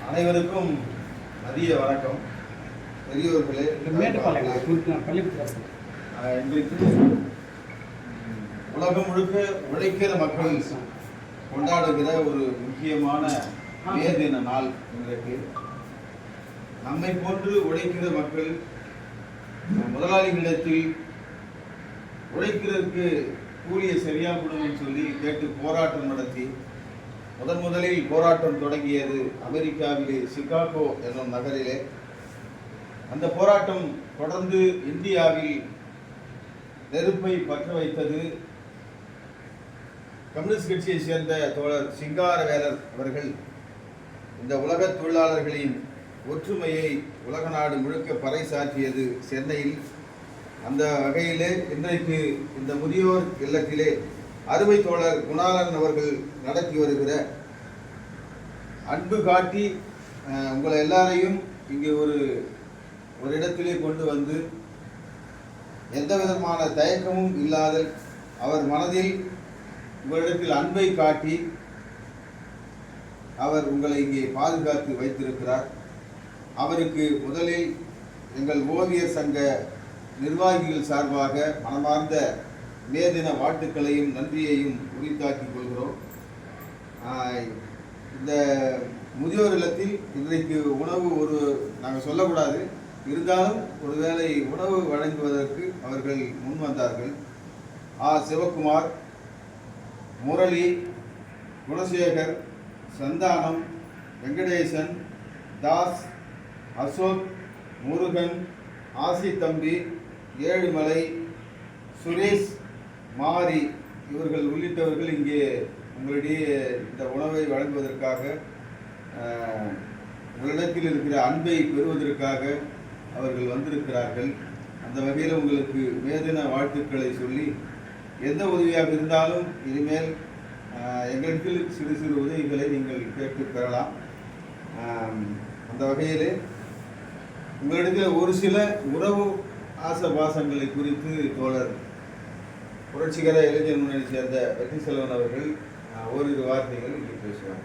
அனைவருக்கும் மதிய வணக்கம். பெரியோர்களே, இன்றைக்கு உலகம் முழுக்க உழைக்கிற மக்கள் கொண்டாடுகிற ஒரு முக்கியமான மே தின நாள். இன்றைக்கு நம்மை போன்று உழைக்கிற மக்கள் முதலாளிகளிடத்தில் உழைக்கிறதுக்கு கூலியை சரியா கொடுங்கன்னு சொல்லி கேட்டு போராட்டம் நடத்தி முதலில் போராட்டம் தொடங்கியது அமெரிக்காவிலே சிகாகோ என்னும் நகரிலே. அந்த போராட்டம் தொடர்ந்து இந்தியாவில் நெருப்பை பற்ற வைத்தது. கம்யூனிஸ்ட் கட்சியை சேர்ந்த தோழர் சிங்காரவேலர் அவர்கள் இந்த உலக தொழிலாளர்களின் ஒற்றுமையை உலக நாடு முழுக்க பறைசாற்றியது சென்னையில். அந்த வகையிலே இன்றைக்கு இந்த முதியோர் இல்லத்திலே அருமை தோழர் குணாளன் அவர்கள் நடத்தி வருகிற அன்பு காட்டி உங்களை எல்லாரையும் இங்கே ஒரு இடத்திலே கொண்டு வந்து எந்த விதமான தயக்கமும் இல்லாத அவர் மனதில் உங்களிடத்தில் அன்பை காட்டி அவர் உங்களை இங்கே பாதுகாத்து வைத்திருக்கிறார். அவருக்கு முதலில் எங்கள் ஓவியர் சங்க நிர்வாகிகள் சார்பாக மனமார்ந்த மே தின வாழ்த்துக்களையும் நன்றியையும் உரித்தாக்கிக் கொள்கிறோம். இந்த முதியோர் இல்லத்தில் இன்றைக்கு உணவு நாங்கள் சொல்லக்கூடாது, இருந்தாலும் ஒருவேளை உணவு வழங்குவதற்கு அவர்கள் முன் வந்தார்கள். சிவகுமார், முரளி, குணசேகர், சந்தானம், வெங்கடேசன், தாஸ், அசோக், முருகன், ஆசி தம்பி, ஏழுமலை, சுரேஷ், மாரி இவர்கள் உள்ளிட்டவர்கள் இங்கே உங்களிடையே இந்த உணவை வழங்குவதற்காக உங்களிடத்தில் இருக்கிற அன்பை பெறுவதற்காக அவர்கள் வந்திருக்கிறார்கள். அந்த வகையில் உங்களுக்கு மேதின வாழ்த்துக்களை சொல்லி எந்த உதவியாக இருந்தாலும் இனிமேல் எங்களிடத்தில் சிறு சிறு உதவிகளை நீங்கள் கேட்டு பெறலாம். அந்த வகையிலே உங்களிடத்தில் ஒரு சில உறவு ஆசபாசங்களை குறித்து தோழர் புரட்சிகர இளைஞர் முன்னணி சேர்ந்த வெற்றி செல்வன் அவர்கள் ஓரிரு வார்த்தைகள் இங்கே பேசுவார்.